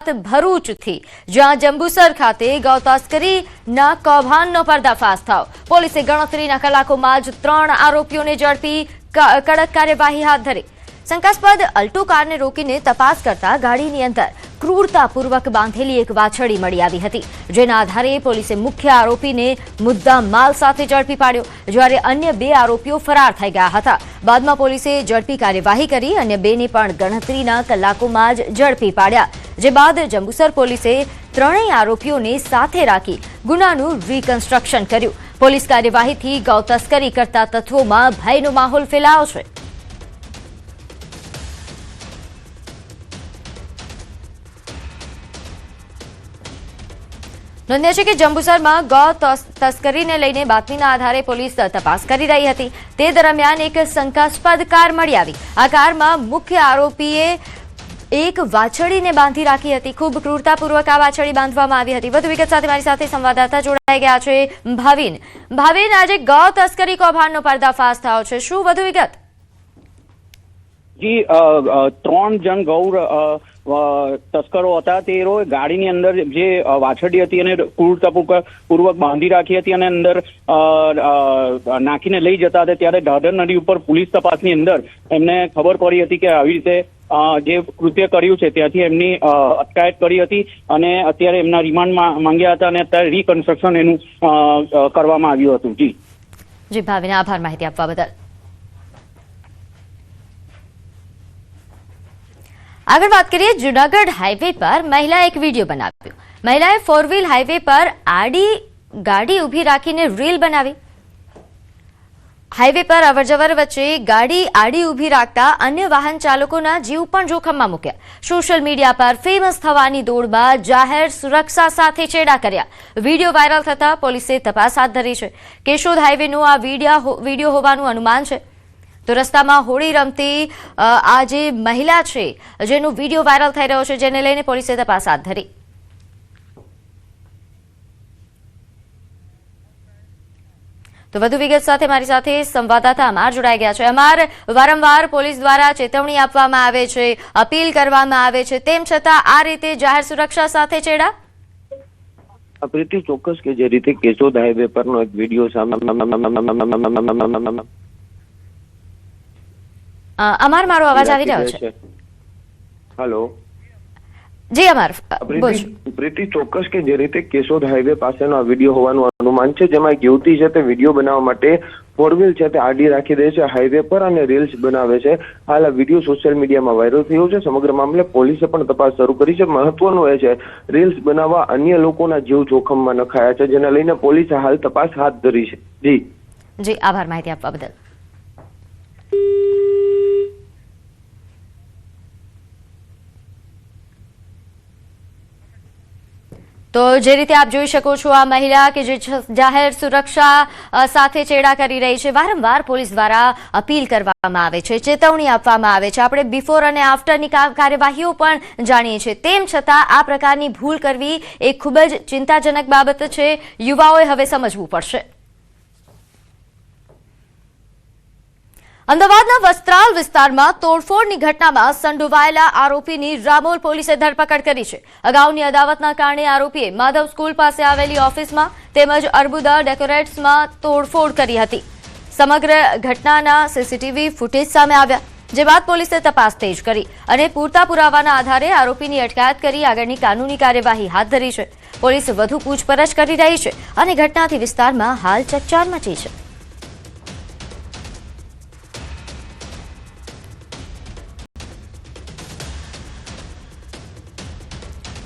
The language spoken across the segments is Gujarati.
ભરૂચથી જ્યાં જંબુસર ખાતે ગૌ તસ્કરીના કૌભાંડનો પર્દાફાશ થયો। પોલીસે ગણતરીના કલાકોમાં જ 3 આરોપીઓને ઝડપી કડક કાર્યવાહી હાથ ધરી। શંકાસ્પદ અલ્ટો કારને રોકીને તપાસ કરતા ગાડીની અંદર ક્રૂરતાપૂર્વક બાંધેલી એક વાછડી મળી આવી હતી, જેના આધારે પોલીસે મુખ્ય આરોપીને મુદ્દા માલ સાથે ઝડપી પાડ્યો, જ્યારે અન્ય 2 આરોપીઓ ફરાર થઈ ગયા હતા। બાદમાં પોલીસે ઝડપી કાર્યવાહી કરી અન્ય 2ને પણ ગણતરીના કલાકોમાં જ ઝડપી પાડ્યા, જે બાદ જંબુસર પોલીસે 3 આરોપીઓને સાથે રાખી ગુનાનું રિકન્સ્ટ્રક્શન કર્યું। પોલીસ કાર્યવાહીથી ગૌ તસ્કરી કરતા તત્વોમાં ભયનો માહોલ ફેલાયો છે। નોંધ્ય છે કે જંબુસરમાં ગૌ તસ્કરીને લઈને બાતમીના આધારે પોલીસ તપાસ કરી રહી હતી। તે દરમિયાન એક શંકાસ્પદ કાર મળી આવી। આ કારમાં મુખ્ય આરોપીએ એક વાછડીને બાંધી રાખી હતી। ખૂબ ક્રૂરતાપૂર્વક આ વાછડી બાંધવામાં આવી હતી। વધુ વિગત સાથે મારી સાથે સંવાદદાતા જોડાઈ ગયા છે ભાવિન, આજે ગૌ તસ્કરી કૌભાંડનો પર્દાફાશ થયો છે, શું વધુ વિગત? જી 3 જણ ગૌ તસ્કરો હતા। તે ગાડીની અંદર જે વાછરડી હતી એને ક્રૂરતાપૂર્વક બાંધી રાખી હતી અને અંદર નાખીને લઈ જતા હતા। ત્યારે ઢાઢર નદી ઉપર પોલીસ તપાસની અંદર એમને ખબર પડી હતી કે આવી રીતે જે કૃત્ય કર્યું છે ત્યાંથી એમની અટકાયત કરી હતી અને અત્યારે એમના રિમાન્ડ માંગ્યા હતા અને અત્યારે રિકન્સ્ટ્રક્શન એનું કરવામાં આવ્યું હતું। જી ભાવિન, આભાર માહિતી આપવા બદલ। આગળ વાત કરીએ, જૂનાગઢ હાઈવે પર મહિલાએ એક વિડીયો બનાવ્યો। મહિલાએ 4 વ્હીલ હાઈવે પર આડી ગાડી ઊભી રાખીને રીલ બનાવી। હાઈવે પર અવરજવર વચ્ચે ગાડી આડી ઊભી રાખતા અન્ય વાહન ચાલકોના જીવ પણ જોખમમાં મૂક્યા। સોશિયલ મીડિયા પર ફેમસ થવાની દોડમાં જાહેર સુરક્ષા સાથે ચેડા કર્યા। વિડીયો વાયરલ થતા પોલીસે તપાસ હાથ ધરી છે। કેશોદ હાઈવેનો આ વિડીયો હોવાનું અનુમાન છે। તો રસ્તામાં હોળી રમતી આ જે મહિલા છે જેનો વિડીયો વાયરલ થઈ રહ્યો છે, જેને લઈને પોલીસે તપાસ હાથ ધરી। તો વધુ વિગત સાથે મારી સાથે સંવાદદાતા અમાર જોડાઈ ગયા છે। અમાર, વારંવાર પોલીસ દ્વારા ચેતવણી આપવામાં આવે છે, અપીલ કરવામાં આવે છે, તેમ છતાં આ રીતે જાહેર સુરક્ષા સાથે ચેડા? પ્રીતિ, ચોક્કસ કે જે રીતે કેશોદ હાઈવે પરનો એક વિડીયો સામે અમાર, મારો અવાજ આવી રહ્યો છે? હેલો જી અમાર, પ્રીતિ, ચોક્કસ કે જે રીતે કેશોદ હાઈવે પાસેનો આ વિડીયો હોવાનું અનુમાન છે, જેમાં એક યુવતી છે તે વિડીયો બનાવવા માટે 4 વ્હીલ છે તે આડી રાખી દે છે હાઈવે પર અને રીલ્સ બનાવે છે। હાલ આ વિડીયો સોશિયલ મીડિયામાં વાયરલ થયો છે। સમગ્ર મામલે પોલીસે પણ તપાસ શરૂ કરી છે। મહત્વનું એ છે, રીલ્સ બનાવવા અન્ય લોકોના જીવ જોખમમાં નખાયા છે, જેને લઈને પોલીસે હાલ તપાસ હાથ ધરી છે। જી આભાર માહિતી આપવા બદલ। તો જે રીતે આપ જોઈ શકો છો, આ મહિલા કે જે જાહેર સુરક્ષા સાથે ચેડા કરી રહી છે, વારંવાર પોલીસ દ્વારા અપીલ કરવામાં આવે છે, ચેતવણી આપવામાં આવે છે। આપણે બિફોર અને આફ્ટરની કાર્યવાહીઓ પણ જાણીએ છીએ, તેમ છતાં આ પ્રકારની ભૂલ કરવી એ ખૂબ જ ચિંતાજનક બાબત છે। યુવાઓએ હવે સમજવું પડશે। અમદાવાદના વસ્ત્રાલ વિસ્તારમાં તોડફોડની ઘટનામાં સંડોવાયેલા આરોપીની રામોલ પોલીસે ધરપકડ કરી છે। અગાઉની અદાવતના કારણે આરોપીએ માધવ સ્કૂલ પાસે આવેલી ઓફિસમાં તેમજ અર્બુદા ડેકોરેટ્સમાં તોડફોડ કરી હતી। સમગ્ર ઘટનાના સીસીટીવી ફૂટેજ સામે આવ્યા, જે બાદ પોલીસે તપાસ તેજ કરી અને પૂરતા પુરાવાના આધારે આરોપીની અટકાયત કરી આગળની કાનૂની કાર્યવાહી હાથ ધરી છે। પોલીસ વધુ પૂછપરછ કરી રહી છે અને ઘટનાથી વિસ્તારમાં હાલ ચકચાર મચી છે।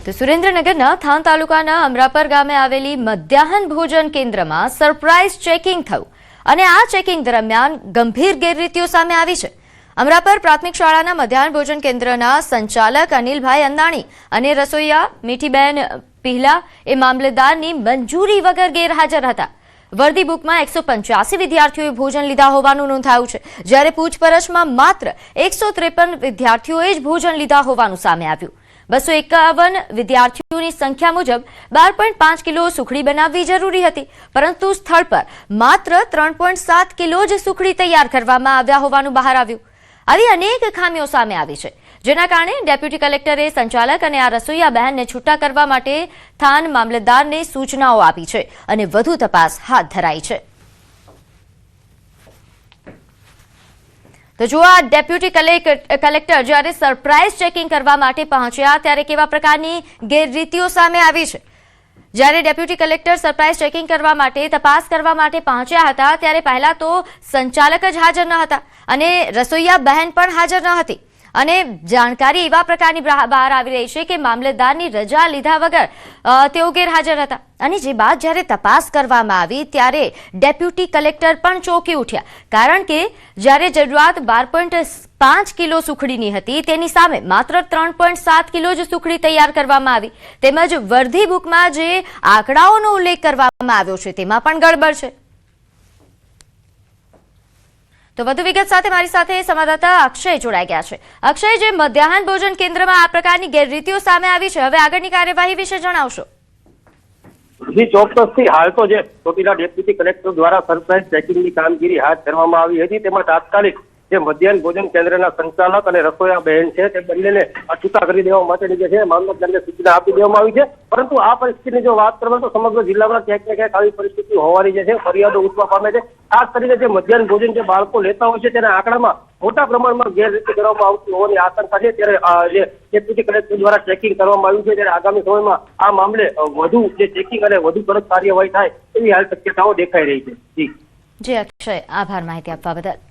તો સુરેન્દ્રનગરના થાન તાલુકાના અમરાપર ગામે આવેલી મધ્યાહન ભોજન કેન્દ્રમાં સરપ્રાઇઝ ચેકિંગ થયું અને આ ચેકિંગ દરમિયાન ગંભીર ગેરરીતિઓ સામે આવી છે। અમરાપર પ્રાથમિક શાળાના મધ્યાહન ભોજન કેન્દ્રના સંચાલક અનિલભાઈ અંદાણી અને રસોઈયા મીઠીબેન પિહલા એ મામલેદારની મંજૂરી વગર ગેરહાજર હતા। વર્દી બુકમાં 185 વિદ્યાર્થીઓએ ભોજન લીધા હોવાનું નોંધાયું છે, જ્યારે પૂછપરછમાં માત્ર 153 વિદ્યાર્થીઓએ જ ભોજન લીધા હોવાનું સામે આવ્યું। 251 વિદ્યાર્થીઓની સંખ્યા મુજબ 12.5 કિલો સુખડી બનાવવી જરૂરી હતી, પરંતુ સ્થળ પર માત્ર 3.7 કિલો જ સુખડી તૈયાર કરવામાં આવ્યા હોવાનું બહાર આવ્યું। આવી અનેક ખામીઓ સામે આવી છે, જેના કારણે ડેપ્યુટી કલેક્ટરે સંચાલક અને આ રસોઈયા બહેનને છૂટા કરવા માટે થાન મામલતદારને સૂચનાઓ આપી છે અને વધુ તપાસ હાથ ધરાઈ છે. તો જો આ ડેપ્યુટી કલેક્ટર જ્યારે સરપ્રાઇઝ ચેકિંગ કરવા માટે પહોંચ્યા ત્યારે કેવા પ્રકારની ગેરરીતિઓ સામે આવી છે. જ્યારે ડેપ્યુટી કલેક્ટર સરપ્રાઇઝ ચેકિંગ કરવા માટે તપાસ કરવા માટે પહોંચ્યા હતા ત્યારે પહેલા તો સંચાલક જ હાજર ન હતા અને રસોઈયા બહેન પણ હાજર ન હતી અને જાણકારી એવા પ્રકારની બહાર આવી રહી છે કે મામલતદારની રજા લીધા વગર તેઓ ગેરહાજર હતા અને જે બાદ જ્યારે તપાસ કરવામાં આવી ત્યારે ડેપ્યુટી કલેક્ટર પણ ચોંકી ઉઠ્યા કારણ કે જ્યારે જરૂરિયાત 12.5 કિલો સુખડીની હતી તેની સામે માત્ર 3.7 કિલો જ સુખડી તૈયાર કરવામાં આવી તેમજ વર્ધી બુકમાં જે આંકડાઓનો ઉલ્લેખ કરવામાં આવ્યો છે તેમાં પણ ગડબડ છે. તો વધુ વિગત સાથે મારી સાથે સંવાદદાતા અક્ષય જોડાઈ ગયા છે. અક્ષય, જે મધ્યાહન ભોજન કેન્દ્રમાં આ પ્રકારની ગેરરીતિઓ સામે આવી છે, હવે આગળની કાર્યવાહી વિશે જણાવશો. જી ચોક્કસથી હાલ તો જે ચોટીલા ડેપ્યુટી કલેક્ટર દ્વારા સરપ્રાઇઝ ચેકિંગની કામગીરી હાથ ધરવામાં આવી હતી તેમાં તાત્કાલિક જે મધ્યાહન ભોજન કેન્દ્રના સંચાલક અને રસોઈયા બહેન છે તે બંનેને છૂટા કરી દેવા માટેની જે છે મામલતદારને સૂચના આપી દેવામાં આવી છે. પરંતુ આ પરિસ્થિતિની જો વાત કરવામાં તો સમગ્ર જિલ્લામાં ક્યાંક ને ક્યાંક આવી પરિસ્થિતિ હોવાની જે છે ફરિયાદો ઉઠવા પામે છે. ખાસ કરીને જે મધ્યાહન ભોજન જે બાળકો લેતા હોય છે તેના આંકડામાં મોટા પ્રમાણમાં ગેરરીતિ કરવામાં આવતી હોવાની આશંકા છે. ત્યારે જે ડેપ્યુટી કલેક્ટર દ્વારા ચેકિંગ કરવામાં આવ્યું છે ત્યારે આગામી સમયમાં આ મામલે વધુ જે ચેકિંગ અને વધુ કડક કાર્યવાહી થાય એવી હાલ શક્યતાઓ દેખાઈ રહી છે. જી અક્ષય, આભાર માહિતી આપવા બદલ.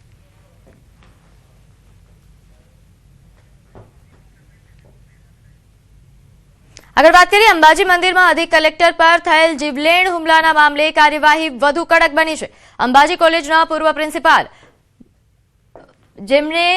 આગળ વાત કરીએ અંબાજી મંદિરમાં અધિક કલેક્ટર પર થયેલ જીવલેણ હુમલાના મામલે કાર્યવાહી વધુ કડક બની છે. અંબાજી કોલેજના પૂર્વ પ્રિન્સિપાલ જેમણે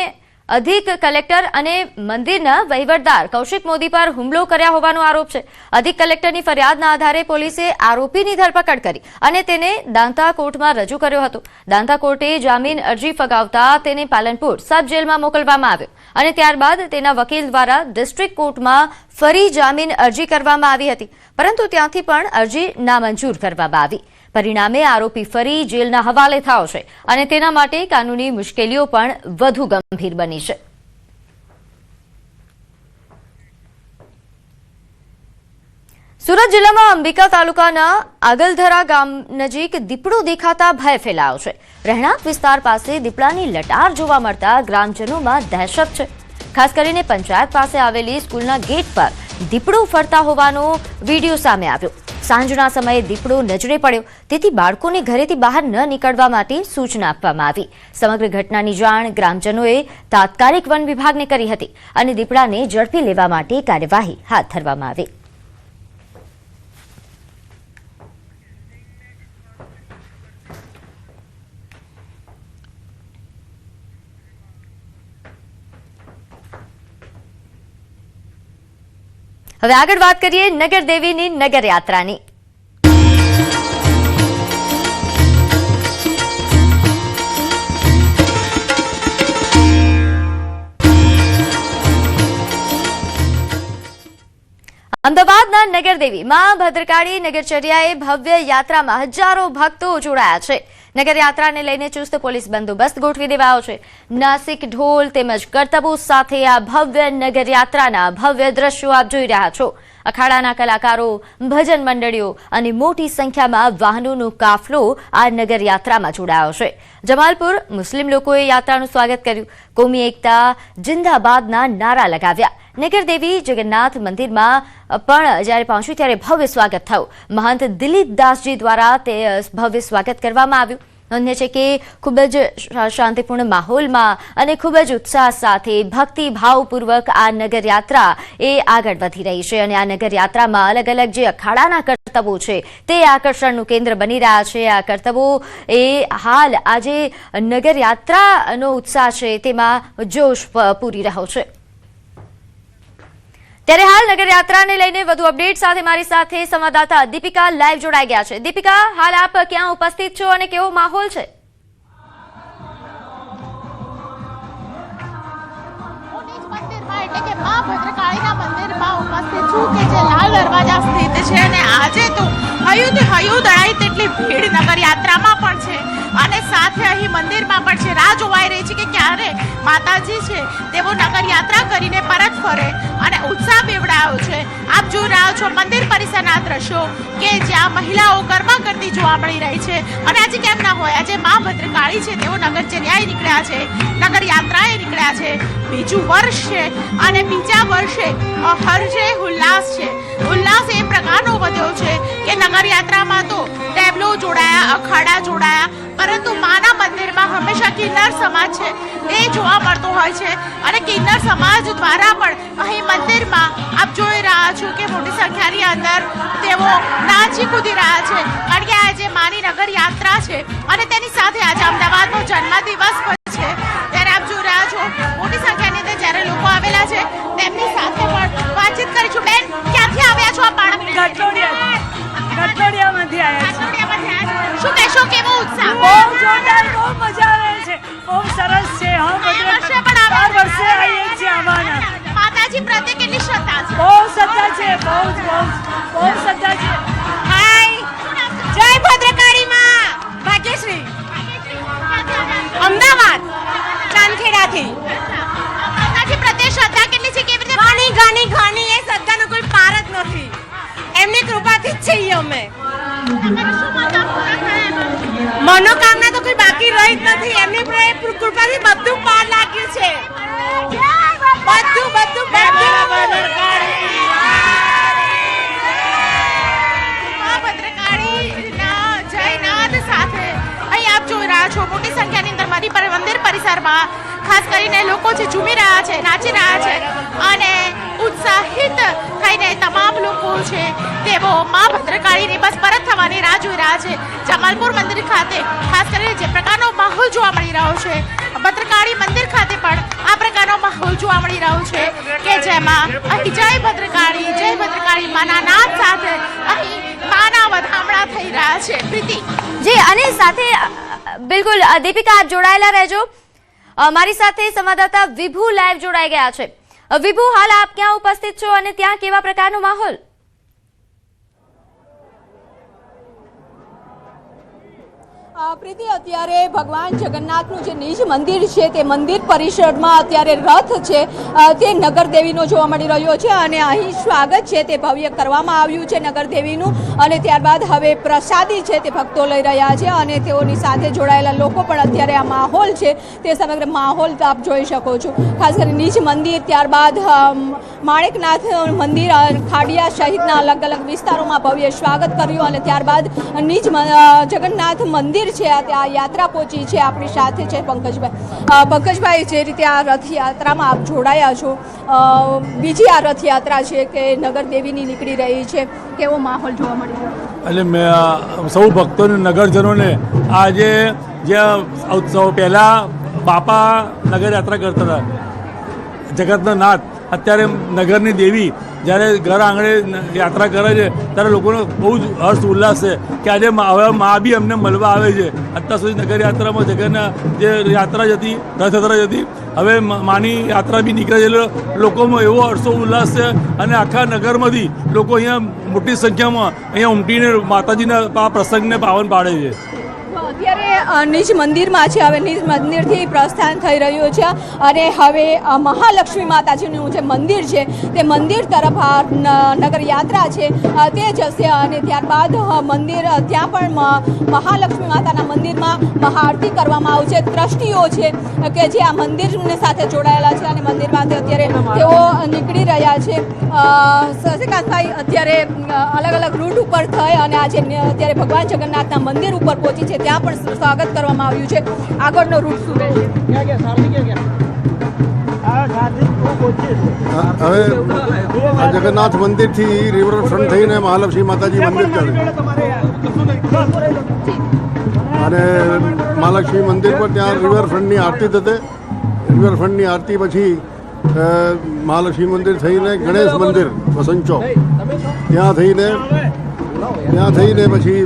અધિક કલેક્ટર અને મંદિરના વહીવટદાર કૌશિક મોદી પર હુમલો કર્યા હોવાનો આરોપ છે. અધિક કલેક્ટરની ફરિયાદના આધારે પોલીસે આરોપીની ધરપકડ કરી અને તેને દાંતા કોર્ટમાં રજૂ કર્યો હતો. દાંતા કોર્ટે જામીન અરજી ફગાવતા તેને પાલનપુર સબ જેલમાં મોકલવામાં આવ્યો અને ત્યારબાદ તેના વકીલ દ્વારા ડિસ્ટ્રિક્ટ કોર્ટમાં ફરી જામીન અરજી કરવામાં આવી હતી પરંતુ ત્યાંથી પણ અરજી નામંજૂર કરવામાં આવી. પરિણામે આરોપી ફરી જેલના હવાલે થયો છે અને તેના માટે કાનૂની મુશ્કેલીઓ પણ વધુ ગંભીર બની છે. સુરત જિલ્લામાં અંબિકા તાલુકાના આગલધરા ગામ નજીક દીપડો દેખાતા ભય ફેલાયો છે. રહેણાંક વિસ્તાર પાસે દીપડાની લટાર જોવા મળતા ગ્રામજનોમાં દહેશત છે. ખાસ કરીને પંચાયત પાસે આવેલી સ્કૂલના ગેટ પર દીપડો ફરતા હોવાનો વિડીયો સામે આવ્યો. સાંજના સમયે દીપડો નજરે પડ્યો તેથી બાળકોને ઘરેથી બહાર ન નીકળવા માટે સૂચના આપવામાં આવી. સમગ્ર ઘટનાની જાણ ગ્રામજનોએ તાત્કાલિક વન વિભાગને કરી હતી અને દીપડાને ઝડપી લેવા માટે કાર્યવાહી હાથ ધરવામાં આવી. હવે આગળ વાત કરીએ નગરદેવીની નગરયાત્રાની. અમદાવાદના નગરદેવી માં ભદ્રકાળી નગરચર્યાએ ભવ્ય યાત્રામાં હજારો ભક્તો જોડાયા છે. નગરયાત્રાને લઈને ચુસ્ત પોલીસ બંદોબસ્ત ગોઠવી દેવાયો છે. નાસિક ઢોલ તેમજ કરતબો સાથે આ ભવ્ય નગરયાત્રાના ભવ્ય દ્રશ્યો આપ જોઈ રહ્યા છો. અખાડાના કલાકારો, ભજન મંડળીઓ અને મોટી સંખ્યામાં વાહનોનો કાફલો આ નગરયાત્રામાં જોડાયો છે. જમાલપુર મુસ્લિમ લોકોએ યાત્રાનું સ્વાગત કર્યું. કોમી એકતા જિંદાબાદના નારા લગાવ્યા. નગરદેવી જગન્નાથ મંદિરમાં પણ જ્યારે પહોંચ્યું ત્યારે ભવ્ય સ્વાગત થયું. મહંત દિલીપ દાસજી દ્વારા તે ભવ્ય સ્વાગત કરવામાં આવ્યું. નોંધનીય છે કે ખૂબ જ શાંતિપૂર્ણ માહોલમાં અને ખૂબ જ ઉત્સાહ સાથે ભક્તિભાવપૂર્વક આ નગરયાત્રા એ આગળ વધી રહી છે અને આ નગરયાત્રામાં અલગ અલગ જે અખાડાના કરતબો છે તે આકર્ષણનું કેન્દ્ર બની રહ્યા છે. આ કરતબો એ હાલ આજે નગરયાત્રાનો ઉત્સાહ છે તેમાં જોશ પૂરી રહ્યો છે. ત્યારે હાલ નગરયાત્રાને લઈને વધુ અપડેટ સાથે મારી સાથે સંવાદદાતા દીપિકા લાઈવ જોડાઈ ગયા છે. દીપિકા, હાલ આપ ક્યાં ઉપસ્થિત છો અને કેવો માહોલ છે? એટલે કે માં ભદ્રકાળીના મંદિરમાં ઉપસ્થિત છું કે જે લાલ દરવાજા સ્થિત છે અને આજે તો હયું દળાઈ તેટલી ભીડ નગરયાત્રામાં પણ છે. અને સાથે અહીં મંદિરમાં પણ છે રાહ જોવાઈ રહી છે કે ક્યારે માતાજી છે તેઓ નગર યાત્રા કરીને પરત ફરે અને ઉત્સાહ બેવડાયો છે. આપ જોઈ રહ્યા છો મંદિર પરિસરના દ્રશ્યો કે જ્યાં મહિલાઓ ગરબા કરતી જોવા મળી રહી છે. અને આજે કેમ ના હોય, આજે મા ભદ્રકાળી છે તેઓ નગરચર્યાએ નીકળ્યા છે, નગર યાત્રાએ નીકળ્યા છે. બીજું વર્ષ છે અને બીજા વર્ષે હર્ષે ઉલ્લાસ છે. ઉલ્લાસ એ પ્રકારનો વધ્યો છે કે નગર યાત્રામાં તો ટેબલો જોડાયા, અખાડા જોડાયા, પરંતુ માના મંદિરમાં હંમેશા કિન્નર સમાજ છે એ જોવા મળતો હોય છે. અને કિન્નર સમાજ દ્વારા પણ અહીં મંદિરમાં આપ જોઈ રહ્યા છો કે મોટી સંખ્યાની અંદર તેઓ નાચી કૂદી રહ્યા છે, કારણ કે આજે માની નગર યાત્રા છે અને તેની સાથે આજે અમદાવાદનો જન્મદિવસ પણ છે. ત્યારે આપ જોઈ રહ્યા છો મોટી સંખ્યાની અંદર જ્યારે લોકો આવેલા છે તેમની સાથે પણ વાતચીત કરીશું. બેન, ક્યાંથી આવ્યા છો આપ? ગઠોડિયામાંથી આવ્યા છે. શું કહેશો, કેવો ઉત્સાહ? બહુ જોરદાર, બહુ મજા આવે છે, બહુ સરસ છે. હા, વર્ષે પણ દર વર્ષે આવીએ છીએ આવવાના. માતાજી પ્રત્યે કેટલી શ્રદ્ધા છે? બહુ શ્રદ્ધા છે, બહુ શ્રદ્ધા છે. હાય, જય ભદ્રકાળી માં. ભાગ્યશ્રી, અમદાવાદ ચાંદખેડાથી. માતાજી પ્રત્યે શ્રદ્ધા કેટલી છે? કેવી રીતે? ઘણી એ શ્રદ્ધાનો કોઈ પાર જ નથી. એમની કૃપાથી જ છીએ અમે. મનોકામના તો કોઈ બાકી રહી જ નથી. એમની કૃપાથી બધું પાર લાગ્યું છે. બધું ભદ્રકાળીના જયનાદ સાથે અહીં આપ જોઈ રહ્યા છો મોટી સંખ્યાની અંદર મંદિર પરિસરમાં ખાસ કરીને લોકો છે ઝૂમી રહ્યા છે, નાચી રહ્યા છે અને ઉત્સાહિત થઈને તમામ લોકો છે તેઓ મા ભદ્રકાળીની બસ પરત થવાની રાહ જોઈ રહ્યા છે. જમાલપુર મંદિર ખાતે ખાસ કરીને જે પ્રકારનો માહોલ જોવા મળી રહ્યો છે, ભદ્રકાળી મંદિર ખાતે પણ આ પ્રકારનો માહોલ જોવા મળી રહ્યો છે કે જેમાં અહીં જય ભદ્રકાળી માના નાદ સાથે અહીં માના વધામણા થઈ રહ્યા છે. પ્રીતિ જી, અને સાથે બિલકુલ દીપિકા આપ જોડાયેલા રહેજો. મારી સાથે સંવાદદાતા વિભુ લાઈવ જોડાઈ ગયા છે. વિભુ, હાલ આપ ક્યાં ઉપસ્થિત છો અને ત્યાં કેવા પ્રકારનો માહોલ? પ્રીતિ, અત્યારે ભગવાન જગન્નાથનું જે નિજ મંદિર છે તે મંદિર પરિસરમાં અત્યારે રથ છે તે નગરદેવીનો જોવા મળી રહ્યો છે અને અહીં સ્વાગત છે તે ભવ્ય કરવામાં આવ્યું છે નગરદેવીનું. અને ત્યારબાદ હવે પ્રસાદી છે તે ભક્તો લઈ રહ્યા છે અને તેઓની સાથે જોડાયેલા લોકો પણ અત્યારે આ માહોલ છે તે સમગ્ર માહોલ આપ જોઈ શકો છો. ખાસ કરીને નિજ મંદિર, ત્યારબાદ માણેકનાથ મંદિર, ખાડિયા સહિતના અલગ અલગ વિસ્તારોમાં ભવ્ય સ્વાગત કર્યું અને ત્યારબાદ નિજ જગન્નાથ મંદિર છે ત્યાં યાત્રા પહોંચી છે. આપણી સાથે છે પંકજભાઈ, જે રીતે આ રથયાત્રામાં આપ જોડાયા છો, બીજી આ રથયાત્રા છે કે નગરદેવીની નીકળી રહી છે, કેવો માહોલ જોવા મળી રહ્યો? એટલે મેં સૌ ભક્તોને, નગરજનોને આજે જ્યાં ઉત્સવ પહેલાં બાપા નગર યાત્રા કરતા હતા, જગતનો નાથ, અત્યારે નગરની દેવી જ્યારે ઘર આંગણે યાત્રા કરે છે ત્યારે લોકોનો બહુ જ હર્ષ ઉલ્લાસ છે કે આજે હવે મા બી અમને મળવા આવે છે. અત્યાર સુધી નગર યાત્રામાં જગન્ના જે યાત્રા જ હતી, રથયાત્રા જ હતી, હવે માની યાત્રા બી નીકળે છે. લોકોમાં એવો હર્ષો ઉલ્લાસ છે અને આખા નગરમાંથી લોકો અહીંયા મોટી સંખ્યામાં અહીંયા ઉમટીને માતાજીના પ્રસંગને પાવન પાડે છે. અત્યારે નિજ મંદિરમાં છે, હવે નિજ મંદિરથી પ્રસ્થાન થઈ રહ્યું છે અને હવે મહાલક્ષ્મી માતાજીનું જે મંદિર છે તે મંદિર તરફ નગર યાત્રા છે તે જશે અને ત્યારબાદ મંદિર ત્યાં પણ મહાલક્ષ્મી માતાના મંદિરમાં મહાઆરતી કરવામાં આવશે. ટ્રસ્ટીઓ છે કે જે આ મંદિરની સાથે જોડાયેલા છે અને મંદિરમાંથી અત્યારે તેઓ નીકળી રહ્યા છે. શશિકાંતભાઈ, અત્યારે અલગ અલગ રૂટ ઉપર થઈ અને આજે અત્યારે ભગવાન જગન્નાથના મંદિર ઉપર પહોંચી છે, ત્યાં પણ સ્વાગત કરવામાં આવ્યું છે. આગળનો રૂટ શું રહેશે? હવે જગન્નાથ મંદિરથી રિવરફ્રન્ટ થઈને મહાલક્ષ્મી માતાજી મંદિર ચાલે અને મહાલક્ષ્મી મંદિર પર ત્યાં રિવરફ્રન્ટની આરતી થશે. રિવરફ્રન્ટની આરતી પછી મહાલક્ષ્મી મંદિર થઈને ગણેશ મંદિર વસંત ચોક ત્યાં થઈને પછી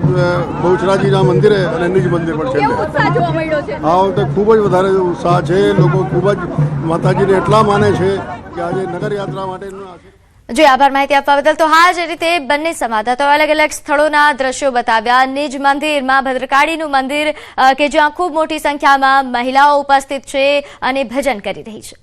બહુચરાજીના મંદિરે અને નિજ મંદિર પર છે. આ વખતે ખૂબ જ વધારે ઉત્સાહ છે. લોકો ખૂબ જ માતાજીને એટલા માને છે કે આજે નગર યાત્રા માટેનું જી આભાર માહિતી આપવા બદલ. તો હા, જે રીતે બંને સંવાદદાતાઓ અલગ અલગ સ્થળોના દ્રશ્યો બતાવ્યા. નિજ મંદિરમાં ભદ્રકાળીનું મંદિર કે જ્યાં ખૂબ મોટી સંખ્યામાં મહિલાઓ ઉપસ્થિત છે અને ભજન કરી રહી છે.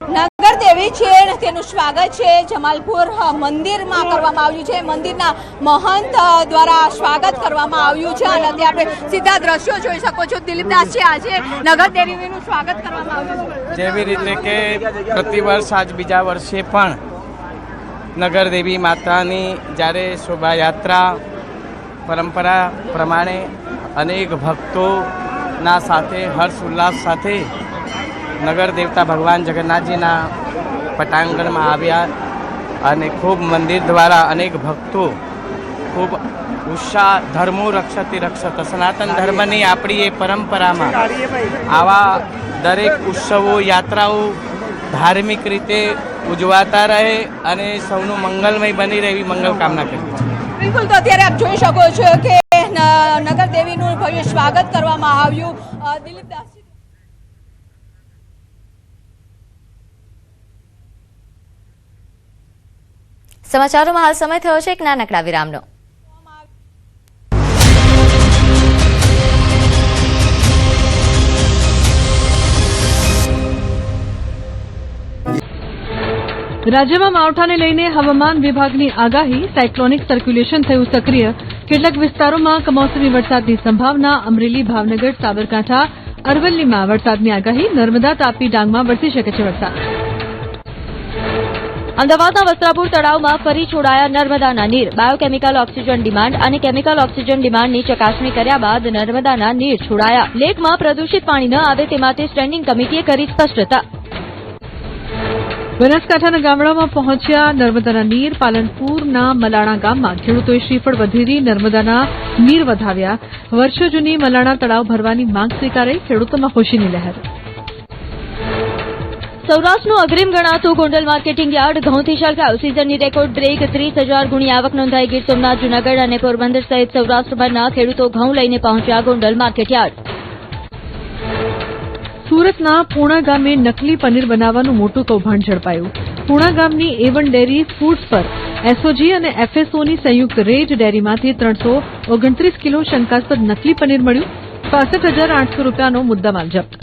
નગર દેવી છે તેનું સ્વાગત છે જમાલપુર મંદિરમાં કરવામાં આવ્યું છે. મંદિરના મહંત દ્વારા સ્વાગત કરવામાં આવ્યું છે અને ત્યાં આપણે સીધા દ્રશ્યો જોઈ શકો છો. દિલીપદાસજી, આજે નગર દેવીનું સ્વાગત કરવામાં આવ્યું છે. જેવી રીતે કે પ્રતિવર્ષ આજ બીજા વર્ષે પણ નગર દેવી માતાની જ્યારે શોભાયાત્રા પરંપરા પ્રમાણે અનેક ભક્તોના સાથે હર્ષ ઉલ્લાસ સાથે નગર દેવતા ભગવાન જગન્નાથજીના પટાંગણમાં આવ્યા અને ખૂબ મંદિર દ્વારા અનેક ભક્તો ખૂબ ઉત્સાહ ધર્મો રક્ષતી રક્ષત સનાતન ધર્મની આપણી એ પરંપરામાં આવા દરેક ઉત્સવો યાત્રાઓ ધાર્મિક રીતે ઉજવાતા રહે અને સૌનું મંગલમય બની રહે એવી મંગલ કામના કરી છે. બિલકુલ, તો અત્યારે આપ જોઈ શકો છો કે નગર દેવીનું ભવ્ય સ્વાગત કરવામાં આવ્યું. દિલીપદાસજી, સમાચારોમાં હાલ સમય થયો છે એક નાનકડા વિરામનો. રાજ્યમાં માવઠાને લઈને હવામાન વિભાગની આગાહી. સાયક્લોનિક સર્ક્યુલેશન થયું સક્રિય. કેટલાક વિસ્તારોમાં કમોસમી વરસાદની સંભાવના. અમરેલી, ભાવનગર, સાબરકાંઠા, અરવલ્લીમાં વરસાદની આગાહી. નર્મદા, તાપી, ડાંગમાં વરસી શકે છે વરસાદ. અમદાવાદના વસ્ત્રાપુર તળાવમાં ફરી છોડાયા નર્મદાના નીર. બાયોકેમિકલ ઓક્સિજન ડિમાન્ડ અને કેમિકલ ઓક્સિજન ડિમાન્ડની ચકાસણી કર્યા બાદ નર્મદાના નીર છોડાયા. લેકમાં પ્રદૂષિત પાણી ન આવે તે માટે સ્ટેન્ડિંગ કમિટીએ કરી સ્પષ્ટતા. બનાસકાંઠાના ગામડામાં પહોંચ્યા નર્મદાના નીર. પાલનપુરના મલાણા ગામમાં ખેડૂતોએ શ્રીફળ વધેરી નર્મદાના નીર વધાવ્યા. વર્ષો જૂની મલાણા તળાવ ભરવાની માંગ સ્વીકારાઈ. ખેડૂતોમાં ખુશીની લહેર. સૌરાષ્ટ્રનું અગ્રીમ ગણાતું ગોંડલ માર્કેટિંગ યાર્ડ ઘઉંથી છલકાયું. સિઝનની રેકોર્ડ બ્રેક. 30,000 ગુણી આવક નોંધાઈ. ગીર સોમનાથ, જૂનાગઢ અને પોરબંદર સહિત સૌરાષ્ટ્રભરના ખેડૂતો ઘઉં લઈને પહોંચ્યા ગોંડલ માર્કેટ યાર્ડ. સુરતના પૂણા ગામે નકલી પનીર બનાવવાનું મોટું કૌભાંડ ઝડપાયું. પૂણા ગામની A1 ડેરી ફૂડ્સ પર એસઓજી અને એફએસઓની સંયુક્ત રેડ. ડેરીમાંથી 329 કિલો શંકાસ્પદ નકલી પનીર મળ્યું. 65,800 રૂપિયાનો મુદ્દામાલ જપ્ત.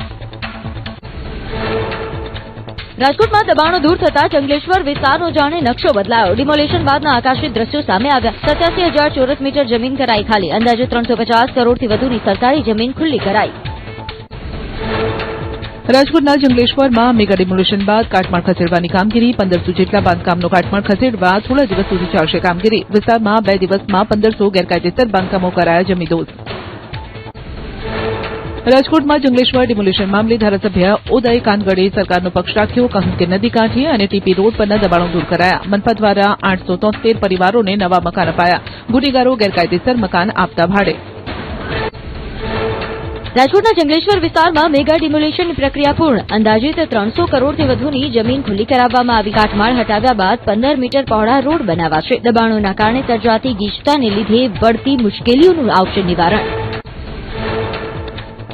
રાજકોટમાં દબાણો દૂર થતા જંગલેશ્વર વિસ્તારનો જાણે નકશો બદલાયો. ડિમોલેશન બાદના આકાશી દ્રશ્યો સામે આવ્યા. 87,000 ચોરસ મીટર જમીન કરાઈ ખાલી. અંદાજે 350 કરોડથી વધુની સરકારી જમીન ખુલ્લી કરાઈ. રાજકોટના જંગલેશ્વરમાં મેગા ડિમોલેશન બાદ કાટમાળ ખસેડવાની કામગીરી. 1500 જેટલા બાંધકામનો કાટમાળ ખસેડવા થોડા દિવસ સુધી ચાલશે કામગીરી. વિસ્તારમાં 2 દિવસમાં 1500 ગેરકાયદેસર બાંધકામો કરાયા જમીનદોસ્ત. રાજકોટમાં જંગલેશ્વર ડિમોલેશન મામલે ધારાસભ્ય ઉદય કાનગડે સરકારનો પક્ષ રાખ્યો. કહ્યું કે નદી કાંઠે અને ટીપી રોડ પરના દબાણો દૂર કરાયા. મનપા દ્વારા 873 પરિવારોને નવા મકાન અપાયા. ગુનેગારો ગેરકાયદેસર મકાન આપતા ભાડે. રાજકોટના જંગલેશ્વર વિસ્તારમાં મેગા ડિમોલેશનની પ્રક્રિયા પૂર્ણ. અંદાજિત 300 કરોડથી વધુની જમીન ખુલ્લી કરાવવામાં આવી. કાટમાળ હટાવ્યા બાદ 15 મીટર પહોળા રોડ બનાવાશે. દબાણોના કારણે સર્જાતી ગીચતાને લીધે પડતી મુશ્કેલીઓનું આવશે નિવારણ.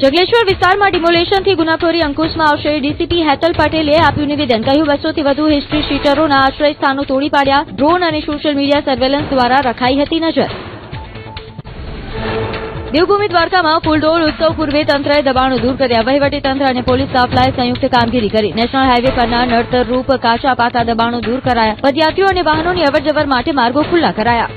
જંગલેશ્વર વિસ્તારમાં ડિમોલેશનથી ગુનાખોરી અંકુશમાં આવશે. ડીસીપી હેતલ પટેલે આપ્યું નિવેદન. કહ્યું 200થી વધુ હિસ્ટ્રી શીટરોના આશ્રય સ્થાનો તોડી પાડ્યા. ડ્રોન અને સોશિયલ મીડિયા સર્વેલન્સ દ્વારા રખાઈ હતી નજર. દેવભૂમિ દ્વારકામાં ફૂલડોળ ઉત્સવ પૂર્વે તંત્રએ દબાણો દૂર કર્યા. વહીવટીતંત્ર અને પોલીસ કાફલાએ સંયુક્ત કામગીરી કરી. નેશનલ હાઈવે પરના નડતરરૂપ કાચા પાકા દબાણો દૂર કરાયા. પદયાત્રીઓ અને વાહનોની અવરજવર માટે માર્ગો ખુલ્લા કરાયા.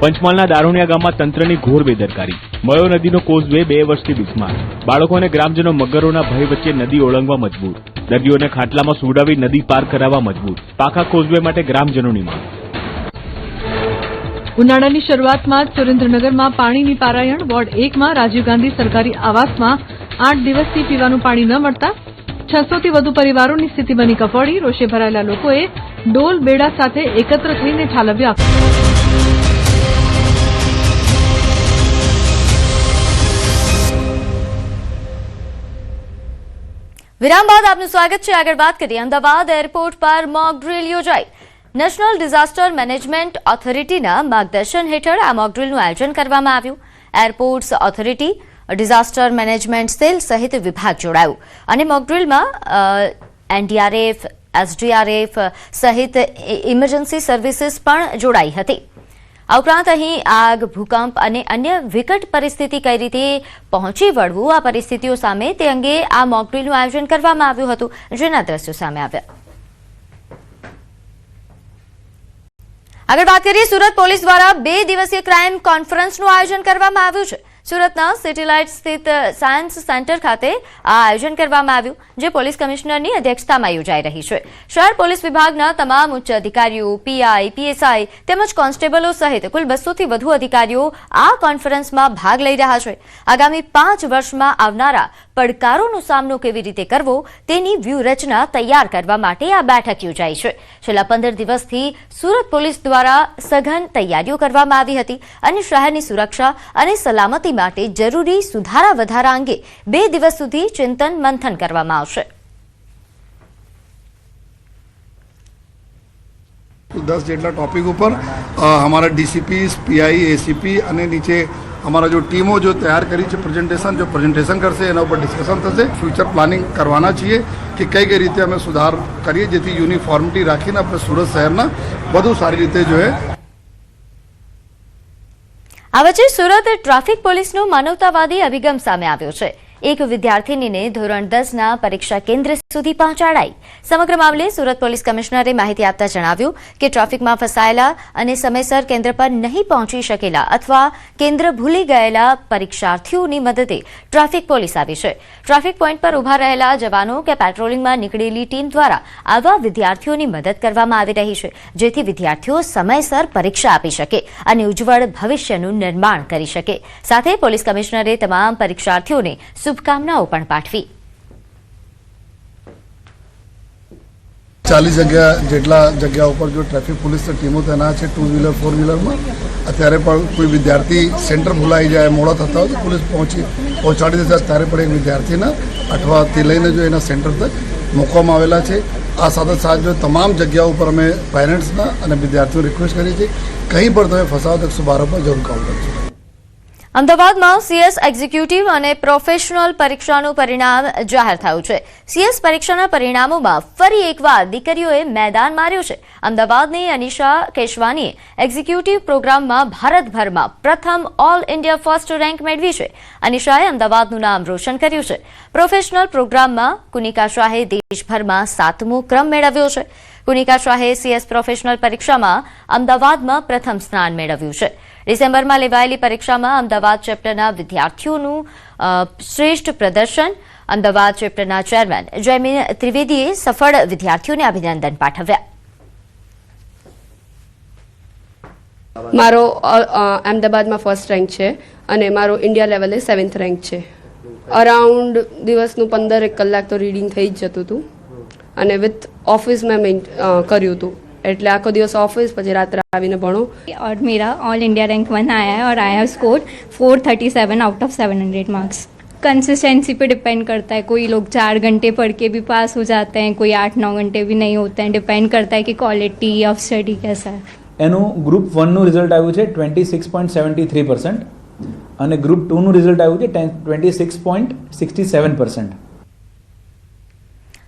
પંચમહાલના દારૂણિયા ગામમાં તંત્રની ઘોર બેદરકારી. મયો નદીનો કોઝવે 2 વર્ષથી બિસ્માર. બાળકો અને ગ્રામજનો મગરોના ભય વચ્ચે નદી ઓળંગવા મજબૂર. દર્દીઓને ખાટલામાં સુવડાવી નદી પાર કરાવવા મજબૂર. પાકા કોઝવે માટે ગ્રામજનોની માંગ. ઉનાળાની શરૂઆતમાં જ સુરેન્દ્રનગરમાં પાણીની પારાયણ. વોર્ડ 1માં રાજીવ ગાંધી સરકારી આવાસમાં 8 દિવસથી પીવાનું પાણી ન મળતા 600થી વધુ પરિવારોની સ્થિતિ બની કફોડી. રોષે ભરાયેલા લોકોએ ડોલ બેડા સાથે એકત્ર થઈને ઠાલવ્યા. વિરામ બાદ આપનું સ્વાગત છે. આગળ વાત કરીએ. અમદાવાદ એરપોર્ટ પર મોક ડ્રીલ યોજાઈ. નેશનલ ડિઝાસ્ટર મેનેજમેન્ટ ઓથોરિટીના માર્ગદર્શન હેઠળ આ મોક ડ્રીલનું આયોજન કરવામાં આવ્યું. Airports authority, disaster management cell સહિત વિભાગ જોડાયું અને મોક ડ્રીલમાં એનડીઆરએફ, એસડીઆરએફ સહિત ઇમરજન્સી સર્વિસીસ પણ જોડાઈ હતી. આ ઉપરાંત અહીં આગ, ભૂકંપ અને અન્ય વિકટ પરિસ્થિતિ કઈ રીતે પહોંચી વળવું આ પરિસ્થિતિઓ સામે તે અંગે આ મોકડ્રીલનું આયોજન કરવામાં આવ્યું હતું, જેના દ્રશ્યો સામે આવ્યા. આગળ વાત કરીએ, સુરત પોલીસ દ્વારા 2 દિવસીય ક્રાઇમ કોન્ફરન્સનું આયોજન કરવામાં આવ્યું છે. સુરતના સિટી લાઇટ સ્થિત સાયન્સ સેન્ટર ખાતે આ આયોજન કરવામાં આવ્યું, જે પોલીસ કમિશનરની અધ્યક્ષતામાં યોજાઈ રહી છે. શહેર પોલીસ વિભાગના તમામ ઉચ્ચ અધિકારીઓ, પીઆઈ, પીએસઆઈ તેમજ કોન્સ્ટેબલો સહિત કુલ 200થી વધુ અધિકારીઓ આ કોન્ફરન્સમાં ભાગ લઈ રહ્યા છે. આગામી 5 વર્ષમાં આવનારા પડકારોનો સામનો કેવી રીતે કરવો તેની વ્યૂહરચના તૈયાર કરવા માટે આ બેઠક યોજાઈ છે. છેલ્લા 15 દિવસથી સુરત પોલીસ દ્વારા સઘન તૈયારીઓ કરવામાં આવી હતી અને શહેરની સુરક્ષા અને સલામતી માટે જરૂરી સુધારા વધારા અંગે 2 દિવસ સુધી ચિંતન મંથન કરવામાં આવશે. 10 જેટલા ટોપિક ઉપર हमारा डीसीपी, पीआई, एसीपी અને નીચે हमारा जो टीमों जो तैयार करी છે प्रेजेंटेशन करશે, એના ઉપર ડિસ્કશન થશે. ફ્યુચર પ્લાનિંગ કરવાના છીએ કે કઈ રીતે અમે સુધાર કરીએ જેથી યુનિફોર્મિટી રાખીને આપણે સુરત શહેરના વધુ સારી રીતે જોઈએ. આ વચ્ચે સુરત ટ્રાફિક પોલીસનો માનવતાવાદી અભિગમ સામે આવ્યો છે. એક વિદ્યાર્થીનીને ધોરણ 10ના પરીક્ષા કેન્દ્ર સુધી પહોંચાડાઈ. સમગ્ર મામલે સુરત પોલીસ કમિશનરે માહિતી આપતા જણાવ્યું કે ટ્રાફિકમાં ફસાયેલા અને સમયસર કેન્દ્ર પર નહીં પહોંચી શકેલા અથવા કેન્દ્ર ભૂલી ગયેલા પરીક્ષાર્થીઓની મદદે ટ્રાફિક પોલીસ આવી છે. ટ્રાફિક પોઈન્ટ પર ઉભા રહેલા જવાનો કે પેટ્રોલિંગમાં નીકળેલી ટીમ દ્વારા આવા વિદ્યાર્થીઓની મદદ કરવામાં આવી રહી છે, જેથી વિદ્યાર્થીઓ સમયસર પરીક્ષા આપી શકે અને ઉજ્જવળ ભવિષ્યનું નિર્માણ કરી શકે. સાથે પોલીસ કમિશનરે તમામ પરીક્ષાર્થીઓને શુભકામનાઓ પણ પાઠવી. 40 જેટલા જગ્યા ઉપર જો ટ્રાફિક પોલીસની ટીમો તૈનાત છે, 2 વ્હીલર 4 વ્હીલરમાં. અત્યારે પણ કોઈ વિદ્યાર્થી સેન્ટર ભૂલાઈ જાય, મોડા થતા હોય તો પોલીસ પહોંચાડી દેશે. અત્યારે પણ એક વિદ્યાર્થીના અઠવાથી લઈને જો એના સેન્ટર તક મૂકવામાં આવેલા છે. આ સાથે જો તમામ જગ્યાઓ ઉપર અમે પેરેન્ટ્સના અને વિદ્યાર્થીઓ રિક્વેસ્ટ કરી છે, કંઈ પણ તમે ફસાવો તો 112 પર જરૂર કોલ કરજો. અમદાવાદમાં સીએસ એક્ઝિક્યુટિવ અને પ્રોફેશનલ પરીક્ષાનું પરિણામ જાહેર થયું છે. સીએસ પરીક્ષાના પરિણામોમાં ફરી એકવાર દીકરીઓએ મેદાન માર્યું છે. અમદાવાદની અનિશા કેશવાનીએ એક્ઝિક્યુટિવ પ્રોગ્રામમાં ભારતભરમાં પ્રથમ ઓલ ઇન્ડિયા ફર્સ્ટ રેન્ક મેળવી છે. અનિશાએ અમદાવાદનું નામ રોશન કર્યું છે. પ્રોફેશનલ પ્રોગ્રામમાં કુનિકા શાહે દેશભરમાં 7મો ક્રમ મેળવ્યો છે. કુનિકા શાહે સીએસ પ્રોફેશનલ પરીક્ષામાં અમદાવાદમાં પ્રથમ સ્થાન મેળવ્યું છે. ડિસેમ્બરમાં લેવાયેલી પરીક્ષામાં અમદાવાદ ચેપ્ટરના વિદ્યાર્થીઓનું શ્રેષ્ઠ પ્રદર્શન. અમદાવાદ ચેપ્ટરના ચેરમેન જયમીન ત્રિવેદીએ સફળ વિદ્યાર્થીઓને અભિનંદન પાઠવ્યા. મારો અમદાવાદમાં ફર્સ્ટ રેન્ક છે અને મારો ઇન્ડિયા લેવલે 7th રેન્ક છે. અરાઉન્ડ દિવસનું 15 કલાક તો રીડિંગ થઈ જ જતું હતું અને વિથ ऑफिस में કર્યું હતું, એટલે આખો દિવસ ऑफिस પછી રાત્રે આવીને ભણો. और मेरा ऑल इंडिया रैंक 1 आया है और I have scored 437 out of 700 marks. Consistency पे डिपेंड करता है. कोई लोग 4 घंटे पढ़ के भी पास हो जाते हैं, कोई 8-9 घंटे भी नहीं होते हैं. डिपेंड करता है कि क्वालिटी ऑफ स्टडी कैसा है. એનું ગ્રુપ 1નું રિઝલ્ટ આવ્યું છે 26.73% અને ગ્રુપ 2નું રિઝલ્ટ આવ્યું છે 26.67%.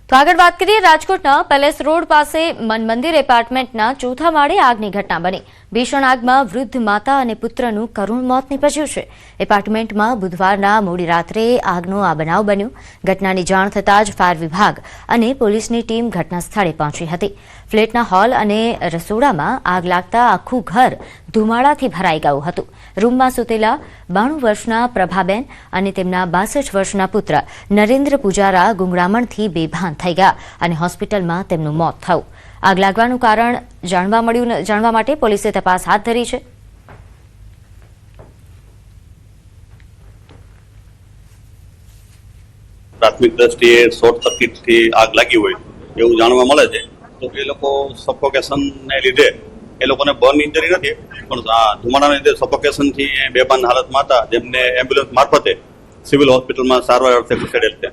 તો આગળ વાત કરીએ, રાજકોટના પેલેસ રોડ પાસે મન મંદિર એપાર્ટમેન્ટના 4થા માળે આગની ઘટના બની. ભીષણ આગમાં વૃદ્ધ માતા અને પુત્રનું કરુણ મોત નીપજ્યું છે. એપાર્ટમેન્ટમાં બુધવારના મોડી રાત્રે આગનો આ બનાવ બન્યો. ઘટનાની જાણ થતાં જ ફાયર વિભાગ અને પોલીસની ટીમ ઘટના સ્થળે પહોંચી હતી. ફ્લેટના હોલ અને રસોડામાં આગ લાગતા આખું ઘર ધુમાડાથી ભરાઈ ગયું હતું. રૂમમાં સૂતેલા 92 વર્ષના પ્રભાબેન અને તેમના 62 વર્ષના પુત્ર નરેન્દ્ર પૂજારા ગુંગળામણથી બેભાન થઈ ગયા અને હોસ્પિટલમાં તેમનું મોત થયું. આગ લાગવાનું કારણ જાણવા માટે પોલીસે તપાસ હાથ ધરી છે. પ્રાથમિક દ્રષ્ટિએ શોર્ટ સર્કિટથી આગ લાગી હોય એવું જાણવા મળે છે. તો એ લોકો સફોકેશનને લીધે એ લોકોને બર્ન ઇન્જરી નથી, પણ આ ધુમાડાના લીધે સફોકેશનથી બેભાન હાલતમાં હતા, જેમને એમ્બ્યુલન્સ મારફતે સિવિલ હોસ્પિટલમાં સારવાર અર્થે ખસેડેલ છે.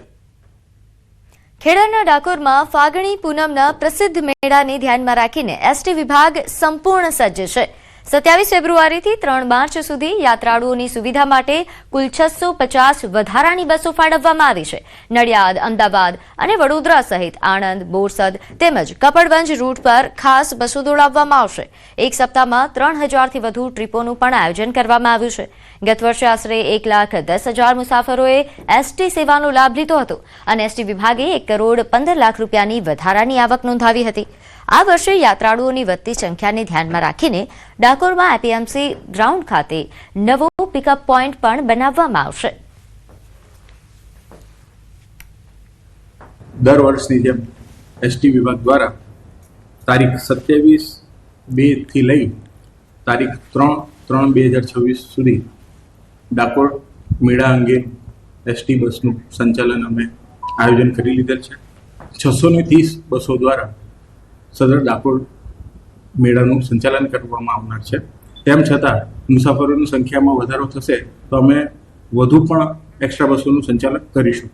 ખેડાના ડાકોરમાં ફાગણી પૂનમના પ્રસિદ્ધ મેળાને ધ્યાનમાં રાખીને એસટી વિભાગ સંપૂર્ણ સજ્જ છે. 27 ફેબ્રુઆરીથી 3 માર્ચ સુધી યાત્રાળુઓની સુવિધા માટે કુલ 650 વધારાની બસો ફાળવવામાં આવી છે. નડિયાદ, અમદાવાદ અને વડોદરા સહિત આણંદ, બોરસદ તેમજ કપડવંજ રૂટ પર ખાસ બસો દોડાવવામાં આવશે. એક સપ્તાહમાં 3000થી વધુ ટ્રીપોનું પણ આયોજન કરવામાં આવ્યું છે. ગત વર્ષે આશરે 1,10,000 મુસાફરોએ એસટી સેવાનો લાભ લીધો હતો અને એસટી વિભાગે 1,15 લાખ રૂપિયાની વધારાની આવક નોંધાવી હતી. આ વર્ષે યાત્રાળુઓની વધતી સંખ્યાને ધ્યાનમાં રાખીને ડાકોરમાં એપીએમસી ગ્રાઉન્ડ ખાતે નવો પિકઅપ પોઈન્ટ પણ બનાવવામાં આવશે. દર વર્ષની જેમ એસટી વિભાગ દ્વારા તારીખ 27/2 થી લઈ તારીખ 3/3/2026 સુધી ડાકોર મેળા અંગે એસટી બસનું સંચાલન અમે આયોજન કરી લીધેલ છે. 630 બસો દ્વારા સદર ડાકોર મેળાનું સંચાલન કરવામાં આવનાર છે. તેમ છતાં મુસાફરોની સંખ્યામાં વધારો થશે તો અમે વધુ પણ એક્સ્ટ્રા બસોનું સંચાલન કરીશું.